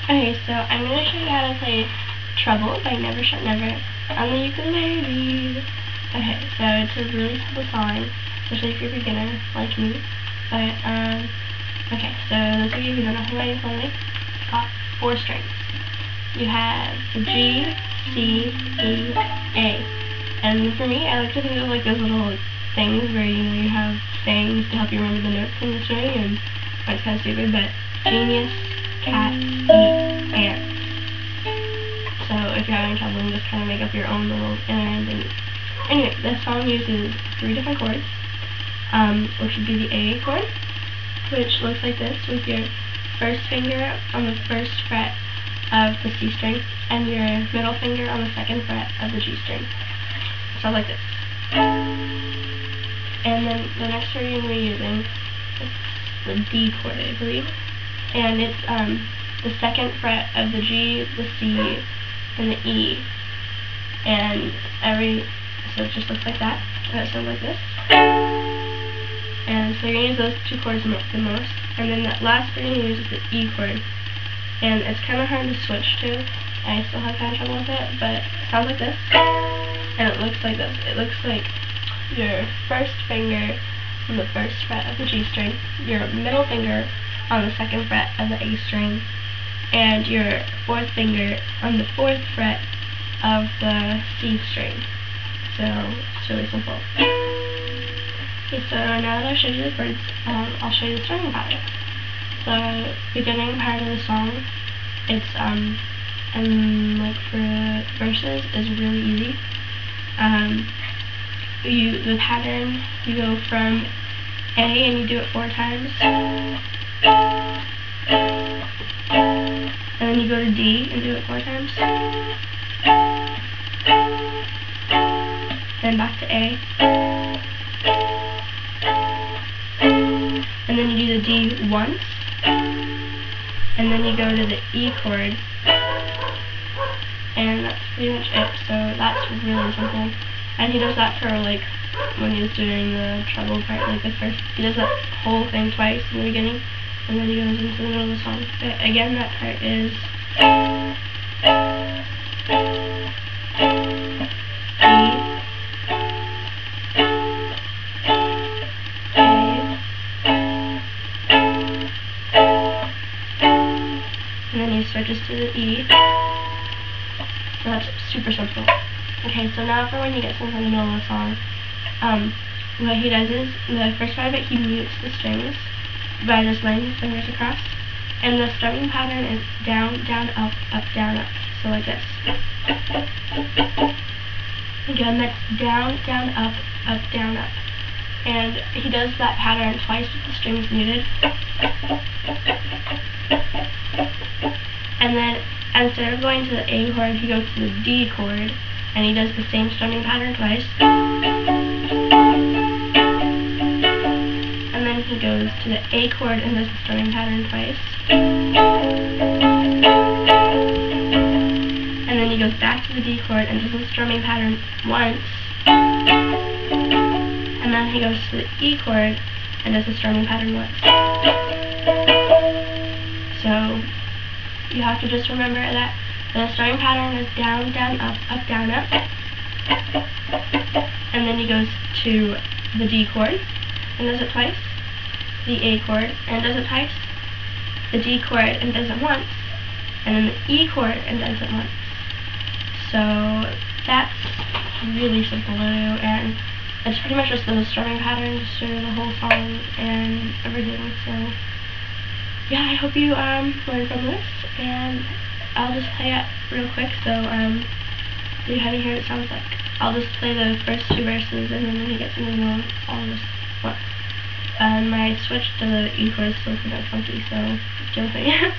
Okay, so I'm going to show you how to play Trouble by Never Shut Never on the ukulele. Okay, so it's a really simple song, especially if you're a beginner like me. But, okay, so those of you who don't know how to play ukulele, it's got 4 strings. You have the G, C, E, A. And for me, I like to think of like those little things where, you know, you have sayings to help you remember the notes in the string, and it's kind of stupid, but genius, cat, eat, ant. So if you're having trouble, you just kind of make up your own little and anyway, this song uses 3 different chords, which would be the A chord, which looks like this, with your first finger on the first fret of the C string and your middle finger on the second fret of the G string. Sounds like this. And then the next word you're going to be using is the D chord, I believe. And it's the second fret of the G, the C, and the E. And so it just looks like that. And it sounds like this. And so you're going to use those 2 chords the most. And then that last word you're going to use is the E chord. And it's kind of hard to switch to. I still have kind of trouble with it, but it sounds like this. And it looks like this. It looks like your first finger on the first fret of the G string, your middle finger on the second fret of the A string, and your 4th finger on the 4th fret of the C string. So it's really simple. Okay, so now that I've showed you the chords, I'll show you the strumming pattern. The beginning part of the song, it's and like for verses is really easy. The pattern, you go from A and you do it 4 times, and then you go to D and do it 4 times, then back to A, and then you do the D once, and then you go to the E chord, and that's pretty much it. So that's really simple. And he does that for like when he's doing the treble part, like the first, he does that whole thing twice in the beginning, and then he goes into the middle of the song. But again, that part is E, and then he switches to the E. So that's super simple. Okay, so now for when he gets into the middle of the song, what he does is, the first part of it, he mutes the strings by just laying his fingers across, and the strumming pattern is down, down, up, down, up, so like this. Again, that's down, down, up, down, up. And he does that pattern twice with the strings muted. And then, instead of going to the A chord, he goes to the D chord, and he does the same strumming pattern twice. And then he goes to the A chord and does the strumming pattern twice. And then he goes back to the D chord and does the strumming pattern once. And then he goes to the E chord and does the strumming pattern once. So you have to just remember that the strumming pattern is down, down, up, down, up. And then he goes to the D chord and does it twice, the A chord and does it twice, the D chord and does it once, and then the E chord and does it once. So that's really simple to do, and it's pretty much just the strumming patterns through the whole song and everything. So yeah, I hope you learn from this, and I'll just play it real quick so you haven't heard what it sounds like. I'll just play the first 2 verses, and then when he gets into the middle, I'll just once. My switch to the E chord is still kind of funky, so deal with it.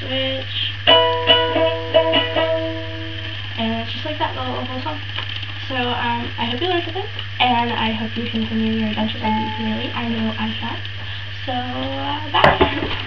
switch, and it's just like that the whole song. So I hope you learned something, and I hope you continue your adventures on the ukulele. I know I shall. So bye.